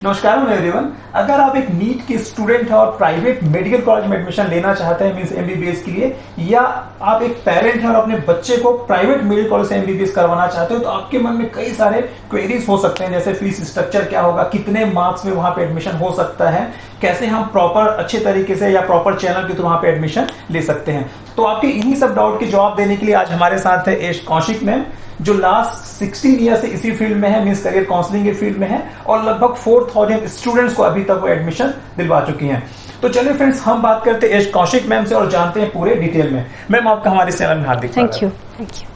नमस्कार एवरीवन। अगर आप एक नीट के स्टूडेंट हैं और प्राइवेट मेडिकल कॉलेज में एडमिशन लेना चाहते हैं मींस एमबीबीएस के लिए, या आप एक पेरेंट हैं और अपने बच्चे को प्राइवेट मेडिकल कॉलेज से एमबीबीएस करवाना चाहते हो, तो आपके मन में कई सारे क्वेरीज हो सकते हैं, जैसे फीस स्ट्रक्चर क्या होगा, कितने मार्क्स में वहां पे एडमिशन हो सकता है, कैसे हम प्रॉपर अच्छे तरीके से या प्रॉपर चैनल के थ्रू वहां पे एडमिशन ले सकते हैं। तो आपके इन्हीं सब डाउट के जवाब देने के लिए आज हमारे साथ है एश कौशिक मैम, जो लास्ट 16 ईयर से इसी फील्ड में है, मींस करियर काउंसलिंग के फील्ड में है, और लगभग 4000 स्टूडेंट्स को अभी तक वो एडमिशन दिलवा चुकी हैं। तो चलिए फ्रेंड्स, हम बात करते हैं एश कौशिक मैम से और जानते हैं पूरे डिटेल में। मैम, आपका हमारे चैनल में हार्दिक स्वागत। Thank you.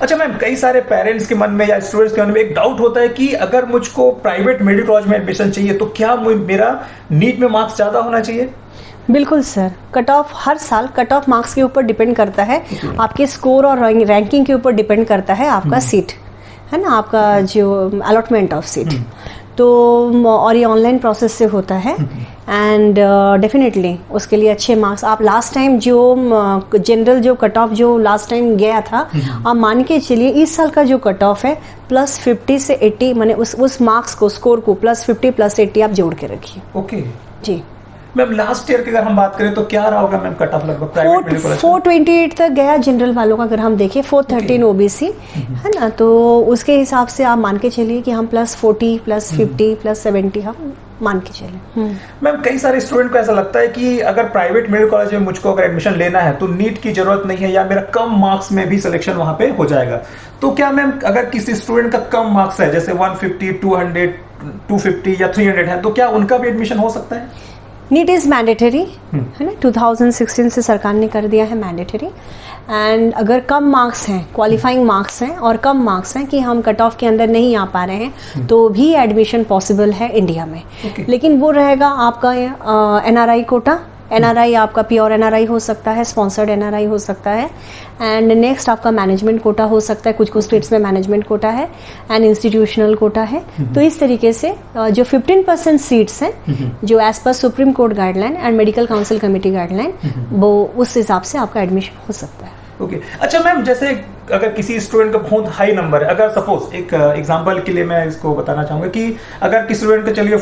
अच्छा मैम, कई सारे पेरेंट्स के मन में या स्टूडेंट्स के मन में एक डाउट होता है कि अगर मुझको प्राइवेट मेडिकल कॉलेज में एडमिशन चाहिए तो क्या मेरा नीट में मार्क्स ज्यादा होना चाहिए? बिल्कुल सर, कट ऑफ हर साल कट ऑफ मार्क्स के ऊपर डिपेंड करता है, आपके स्कोर और रैंकिंग के ऊपर डिपेंड करता है आपका सीट, है ना, आपका जो अलॉटमेंट ऑफ सीट। तो और ये ऑनलाइन प्रोसेस से होता है एंड डेफिनेटली उसके लिए अच्छे मार्क्स आप लास्ट टाइम जो जनरल जो कट ऑफ जो लास्ट टाइम गया था, आप मान के चलिए इस साल का जो कट ऑफ है +50 से 80, मैंने उस मार्क्स को स्कोर को +50 +80 आप जोड़ के रखिए। ओके जी मैम, लास्ट ईयर की अगर हम बात करें तो क्या रहा होगा मैम कट ऑफ? लगभग प्राइवेट मेडिकल कॉलेज 428 तक गया जनरल वालों का, अगर हम देखें 413 ओबीसी है ना, तो उसके हिसाब से आप मान के चलिए कि हम +40 +50 +70 हम मान के चले। मैम, कई सारे स्टूडेंट को ऐसा लगता है कि अगर प्राइवेट मेडिकल कॉलेज में मुझको अगर एडमिशन लेना है तो नीट की जरूरत नहीं है, या मेरा कम मार्क्स में भी सिलेक्शन वहां पे हो जाएगा। तो क्या मैम, अगर किसी स्टूडेंट का कम मार्क्स है, जैसे 150 200 250 या 300 है, तो क्या उनका भी एडमिशन हो सकता है? नीट इज़ मैंडेटरी है ना, 2016 से सरकार ने कर दिया है मैंडेटरी। एंड अगर कम मार्क्स हैं, क्वालिफाइंग मार्क्स हैं और कम मार्क्स हैं कि हम कट ऑफ के अंदर नहीं आ पा रहे हैं, तो भी एडमिशन पॉसिबल है इंडिया में। लेकिन वो रहेगा आपका एनआरआई कोटा। एनआरआई आपका प्योर एनआरआई हो सकता है, स्पॉन्सर्ड एनआरआई हो सकता है, एंड नेक्स्ट आपका मैनेजमेंट कोटा हो सकता है, कुछ स्टेट्स में मैनेजमेंट कोटा है एंड इंस्टीट्यूशनल कोटा है। तो इस तरीके से जो 15% सीट्स हैं, जो as per supreme court guideline and medical council committee guideline, वो उस हिसाब से आपका एडमिशन हो सकता है। ओके अच्छा मैम, जैसे अगर किसी स्टूडेंट का बहुत हाई नंबर है, अगर सपोज एक एग्जांपल के लिए मैं इसको बताना चाहूंगा कि अगर किसी स्टूडेंट का चलिए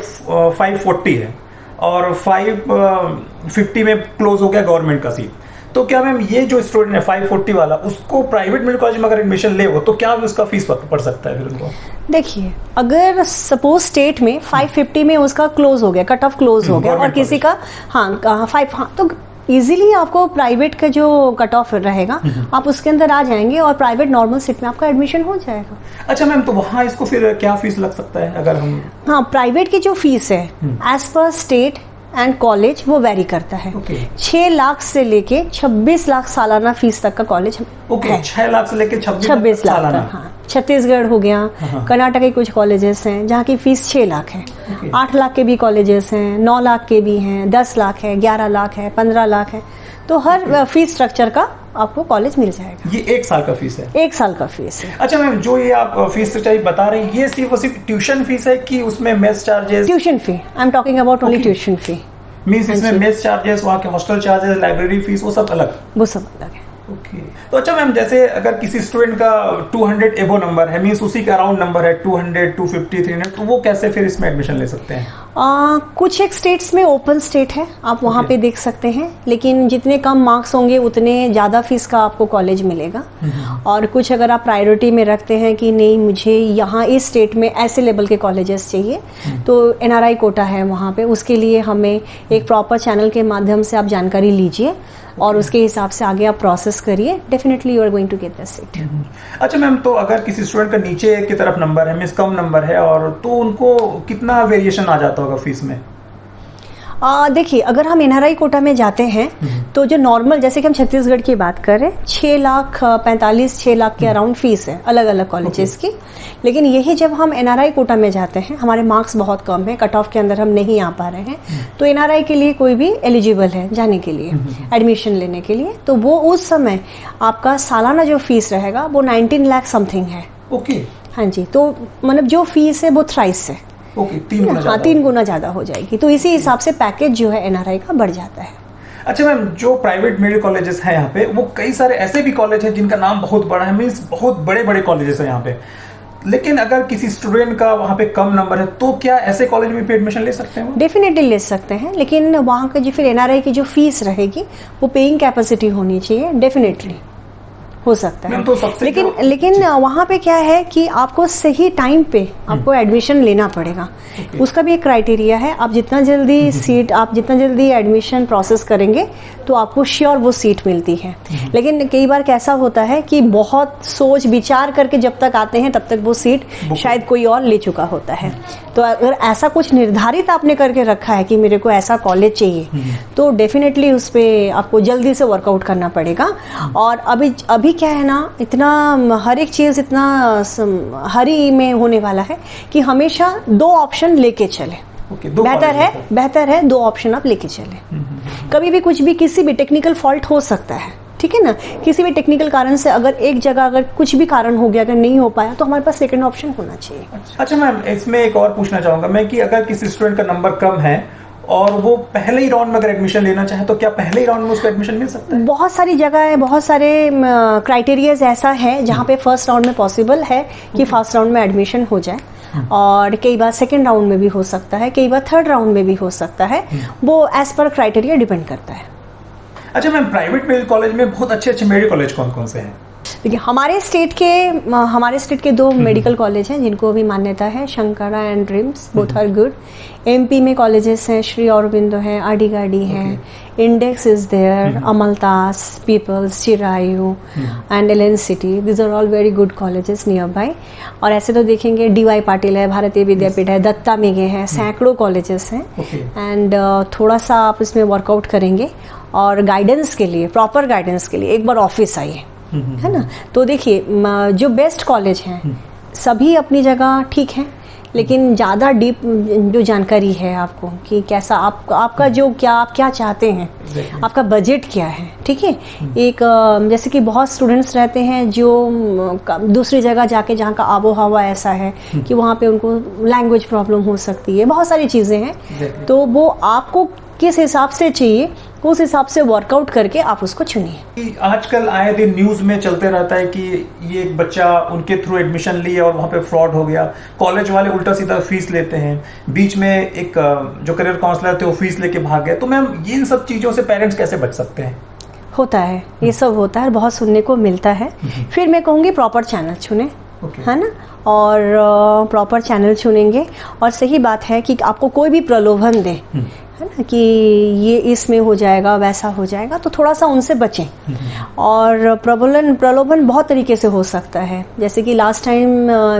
540 है और 550 में क्लोज हो गया गवर्नमेंट का सीट, तो क्या मैम ये जो स्टूडेंट है 540 वाला, उसको प्राइवेट मेडिकल कॉलेज में अगर एडमिशन ले वो, तो क्या उसका फीस पड़ सकता है फिर उनको? देखिए, अगर सपोज स्टेट में 550 में उसका क्लोज हो गया, कट ऑफ क्लोज हो गया, और किसी का तो इजीली आपको प्राइवेट का जो कट ऑफ रहेगा आप उसके अंदर आ जाएंगे और प्राइवेट नॉर्मल सीट में आपका एडमिशन हो जाएगा। अच्छा मैम, तो वहाँ इसको फिर क्या फीस लग सकता है अगर हम? हाँ, प्राइवेट की जो फीस है as per state and college वो वेरी करता है। 6 लाख से लेके 26 लाख सालाना फीस तक का कॉलेज है। 6 लाख से लेके 26 लाख सालाना। हाँ, छत्तीसगढ़ हो गया, कर्नाटक के कुछ कॉलेजेस हैं जहाँ की फीस 6 लाख है। 8 लाख के भी कॉलेजेस हैं, 9 लाख के भी हैं, 10 लाख है, 11 लाख है, 15 लाख है। तो हर फीस स्ट्रक्चर का आपको कॉलेज मिल जाएगा। ये 1 साल का फीस है? 1 साल का फीस है। अच्छा मैम, जो ये आप फीस स्ट्रक्चर बता रहे हैं, ये सिर्फ ट्यूशन फीस है कि उसमें mess charges? Tuition fee, I am talking about only tuition fee. Means इसमें मेस चार्जेस, वहाँ के हॉस्टल चार्जेस, लाइब्रेरी फीस, वो सब अलग? वो सब अलग है। ओके। तो अच्छा मैम, जैसे अगर किसी स्टूडेंट का 200 एबो नंबर है, मींस उसी का अराउंड नंबर है 200 250 300, तो वो कैसे फिर इसमें एडमिशन ले सकते हैं? कुछ एक स्टेट्स में ओपन स्टेट है, आप वहाँ पे देख सकते हैं, लेकिन जितने कम मार्क्स होंगे उतने ज़्यादा फीस का आपको कॉलेज मिलेगा। और कुछ अगर आप प्रायोरिटी में रखते हैं कि नहीं मुझे यहाँ इस स्टेट में ऐसे लेवल के कॉलेजेस चाहिए, तो एनआरआई कोटा है वहाँ पे, उसके लिए हमें एक प्रॉपर चैनल के माध्यम से आप जानकारी लीजिए और उसके हिसाब से आगे आप प्रोसेस करिए, definitely you are going to get the seat. अच्छा मैम, तो अगर किसी स्टूडेंट का नीचे की तरफ नंबर है, मींस कम नंबर है, और तो उनको कितना वेरिएशन आ जाता होगा फीस में? देखिए, अगर हम एनआरआई कोटा में जाते हैं तो जो नॉर्मल, जैसे कि हम छत्तीसगढ़ की बात करें, 6 लाख 6 लाख के अराउंड फीस है अलग अलग कॉलेजेस की। लेकिन यही जब हम एनआरआई कोटा में जाते हैं, हमारे मार्क्स बहुत कम है, कट ऑफ के अंदर हम नहीं आ पा रहे हैं, तो एनआरआई के लिए कोई भी एलिजिबल है जाने के लिए, एडमिशन लेने के लिए, तो वो उस समय आपका सालाना जो फीस रहेगा वो 19 लाख समथिंग है। ओके। हाँ जी, तो मतलब जो फीस है वो थ्राइस है। ओके, 3 गुना। हाँ, 3 गुना ज़्यादा हो जाएगी। तो इसी हिसाब से पैकेज जो है एनआरआई का बढ़ जाता है। अच्छा मैम, जो प्राइवेट मेडिकल कॉलेजेस हैं यहाँ पे, वो कई सारे ऐसे भी कॉलेज हैं जिनका नाम बहुत बड़ा है, मीन्स बहुत बड़े बड़े कॉलेजेस हैं यहाँ पे, लेकिन अगर किसी स्टूडेंट का वहाँ पे कम नंबर है तो क्या ऐसे कॉलेज में भी एडमिशन ले सकते हैं वो? डेफिनेटली ले सकते हैं, लेकिन वहाँ का जो फिर एनआरआई की जो फीस रहेगी वो पेइंग कैपेसिटी होनी चाहिए। डेफिनेटली हो सकता है, तो सबसे लेकिन वहाँ पे क्या है कि आपको सही टाइम पे आपको एडमिशन लेना पड़ेगा। उसका भी एक क्राइटेरिया है। आप जितना जल्दी एडमिशन प्रोसेस करेंगे तो आपको श्योर वो सीट मिलती है। लेकिन कई बार कैसा होता है कि बहुत सोच विचार करके जब तक आते हैं तब तक वो सीट शायद कोई और ले चुका होता है। तो अगर ऐसा कुछ निर्धारित आपने करके रखा है कि मेरे को ऐसा कॉलेज चाहिए तो डेफिनेटली उस पर आपको जल्दी से वर्कआउट करना पड़ेगा। और अभी क्या है ना, इतना हर एक चीज़ इतना हरी में होने वाला है कि हमेशा 2 ऑप्शन लेके चले। बेहतर है 2 ऑप्शन आप लेके चले। कभी भी कुछ भी किसी भी टेक्निकल फॉल्ट हो सकता है, ठीक है ना, किसी भी टेक्निकल कारण से अगर एक जगह अगर कुछ भी कारण हो गया, अगर नहीं हो पाया तो हमारे पास सेकंड ऑप्शन होना चाहिए। अच्छा मैम, इसमें एक और पूछना चाहूँगा मैं कि अगर किसी स्टूडेंट का नंबर कम है और वो पहले ही राउंड में अगर एडमिशन लेना चाहे तो क्या पहले ही राउंड में उसको एडमिशन मिल सकता है? बहुत सारी जगह है, बहुत सारे क्राइटेरियाज ऐसा है जहाँ पे फर्स्ट राउंड में पॉसिबल है कि फर्स्ट राउंड में एडमिशन हो जाए, और कई बार सेकंड राउंड में भी हो सकता है, कई बार थर्ड राउंड में भी हो सकता है। वो एज पर क्राइटेरिया डिपेंड करता है। अच्छा मैम, प्राइवेट मेडिकल कॉलेज में बहुत अच्छे मेडिकल कॉलेज कौन कौन से हैं? देखिए, हमारे स्टेट के 2 मेडिकल कॉलेज हैं जिनको भी मान्यता है, Shankara and RIMS, both are good. MP में कॉलेजेस हैं, श्री अरबिंदो है, आडिगाडी है, index is there, Amaltas, People's, Chirayu and Allen city. This are all very good colleges nearby. और ऐसे तो देखेंगे DY पाटिल है, भारतीय विद्यापीठ है, दत्ता मेघे है, सैकड़ों कॉलेजेस हैं। एंड थोड़ा सा आप इसमें वर्कआउट करेंगे और गाइडेंस के लिए, प्रॉपर गाइडेंस के लिए एक बार ऑफिस आइए, है ना। तो देखिए, जो बेस्ट कॉलेज हैं सभी अपनी जगह ठीक है, लेकिन ज़्यादा डीप जो जानकारी है आपको कि कैसा आपका जो आप क्या चाहते हैं, आपका बजट क्या है, ठीक है। एक जैसे कि बहुत स्टूडेंट्स रहते हैं जो दूसरी जगह जाके जहाँ का आबो हवा ऐसा है कि वहाँ पे उनको लैंग्वेज प्रॉब्लम हो सकती है, बहुत सारी चीज़ें हैं। तो वो आपको किस हिसाब से चाहिए उस हिसाब से वर्कआउट करके आप उसको चुनिए। आजकल आए दिन न्यूज में चलते रहता है कि ये एक बच्चा उनके थ्रू एडमिशन लिया और वहाँ पे फ्रॉड हो गया, कॉलेज वाले उल्टा सीधा फीस लेते हैं, बीच में एक जो करियर काउंसलर थे वो फीस लेके भाग गए। तो मैम, ये इन सब चीज़ों से पेरेंट्स कैसे बच सकते हैं? होता है, ये सब होता है, बहुत सुनने को मिलता है। फिर मैं कहूँगी प्रॉपर चैनल चुने, है ना, और प्रॉपर चैनल चुनेंगे। और सही बात है कि आपको कोई भी प्रलोभन दे, है ना, कि ये इसमें हो जाएगा, वैसा हो जाएगा, तो थोड़ा सा उनसे बचें। और प्रलोभन बहुत तरीके से हो सकता है। जैसे कि लास्ट टाइम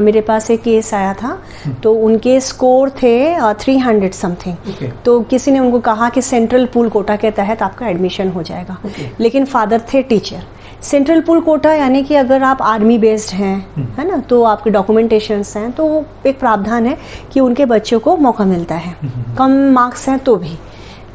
मेरे पास एक केस आया था, तो उनके स्कोर थे 300 समथिंग। तो किसी ने उनको कहा कि सेंट्रल पूल कोटा के तहत आपका एडमिशन हो जाएगा, लेकिन फादर थे टीचर। सेंट्रल पूल कोटा यानी कि अगर आप आर्मी बेस्ड हैं, है ना, तो आपके डॉक्यूमेंटेशंस हैं, तो एक प्रावधान है कि उनके बच्चों को मौका मिलता है, कम मार्क्स हैं तो भी।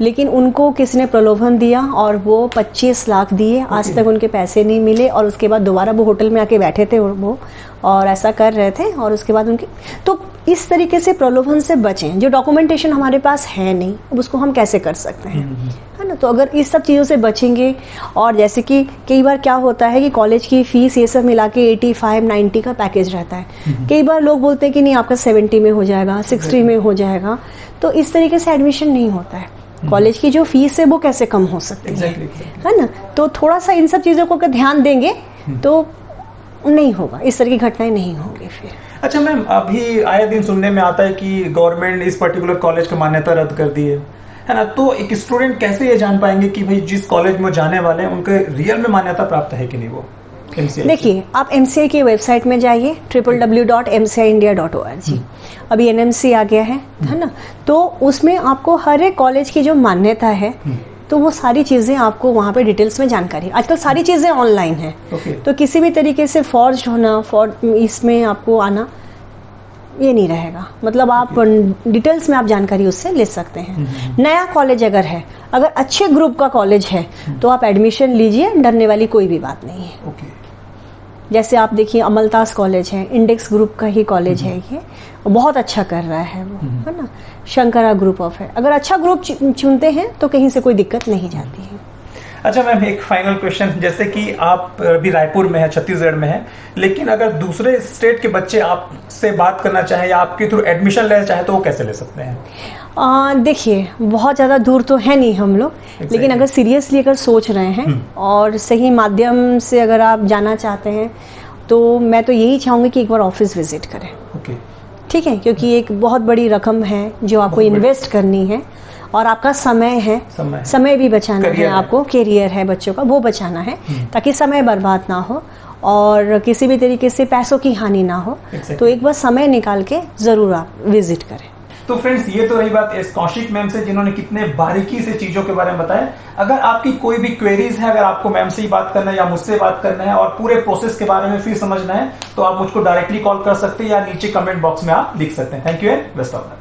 लेकिन उनको किसी ने प्रलोभन दिया और वो 25 लाख दिए, आज तक उनके पैसे नहीं मिले। और उसके बाद दोबारा वो होटल में आके बैठे थे वो और ऐसा कर रहे थे, और उसके बाद उनके, तो इस तरीके से प्रलोभन से बचें। जो डॉक्यूमेंटेशन हमारे पास है नहीं, अब उसको हम कैसे कर सकते हैं, है ना। तो अगर इस सब चीज़ों से बचेंगे, और जैसे कि कई बार क्या होता है कि कॉलेज की फ़ीस ये सब मिला के 85-90 का पैकेज रहता है। कई बार लोग बोलते हैं कि नहीं, आपका 70 में हो जाएगा, 60 में हो जाएगा। तो इस तरीके से एडमिशन नहीं होता है। कॉलेज की जो फीस है वो कैसे कम हो सकती है ना। तो थोड़ा सा इन सब चीज़ों को अगर ध्यान देंगे तो नहीं होगा, इस तरह की घटनाएं नहीं होंगी फिर। अच्छा मैम, अभी आए दिन सुनने में आता है कि गवर्नमेंट इस पर्टिकुलर कॉलेज की मान्यता रद्द कर दी है ना। तो एक स्टूडेंट कैसे ये जान पाएंगे कि भाई जिस कॉलेज में जाने वाले हैं उनके रियल में मान्यता प्राप्त है कि नहीं वो? देखिए, आप MCI की वेबसाइट में जाइए, www.mciindia.org। अभी NMC आ गया है ना, तो उसमें आपको हर एक कॉलेज की जो मान्यता है, तो वो सारी चीज़ें आपको वहाँ पे डिटेल्स में जानकारी। आजकल सारी चीज़ें ऑनलाइन है, तो किसी भी तरीके से फॉर्ज होना, इसमें आपको आना ये नहीं रहेगा। मतलब आप डिटेल्स में आप जानकारी उससे ले सकते हैं। नया कॉलेज अगर है, अगर अच्छे ग्रुप का कॉलेज है, तो आप एडमिशन लीजिए, डरने वाली कोई भी बात नहीं है। जैसे आप देखिए, अमलतास कॉलेज है, इंडेक्स ग्रुप का ही कॉलेज है, ये बहुत अच्छा कर रहा है वो, है ना। शंकरा ग्रुप ऑफ है, अगर अच्छा ग्रुप चुनते हैं तो कहीं से कोई दिक्कत नहीं जाती है। अच्छा मैम, एक फाइनल क्वेश्चन, जैसे कि आप अभी रायपुर में है, छत्तीसगढ़ में है, लेकिन अगर दूसरे स्टेट के बच्चे आपसे बात करना चाहें या आपके थ्रू एडमिशन लेना चाहें तो वो कैसे ले सकते हैं? देखिए, बहुत ज़्यादा दूर तो है नहीं हम लोग, लेकिन अगर सीरियसली अगर सोच रहे हैं और सही माध्यम से अगर आप जाना चाहते हैं तो मैं तो यही चाहूँगी कि एक बार ऑफिस विजिट करें। ओके, ठीक है, क्योंकि एक बहुत बड़ी रकम है जो आपको इन्वेस्ट करनी है और आपका समय है, समय भी बचाना है आपको, करियर है बच्चों का, वो बचाना है ताकि समय बर्बाद ना हो और किसी भी तरीके से पैसों की हानि ना हो। तो एक बार समय निकाल के ज़रूर आप विजिट करें। तो फ्रेंड्स, ये तो रही बात एस कौशिक मैम से, जिन्होंने कितने बारीकी से चीजों के बारे में बताया। अगर आपकी कोई भी क्वेरीज है, अगर आपको मैम से ही बात करना है या मुझसे बात करना है और पूरे प्रोसेस के बारे में फिर समझना है, तो आप मुझको डायरेक्टली कॉल कर सकते हैं या नीचे कमेंट बॉक्स में आप लिख सकते हैं। Thank you and best of luck.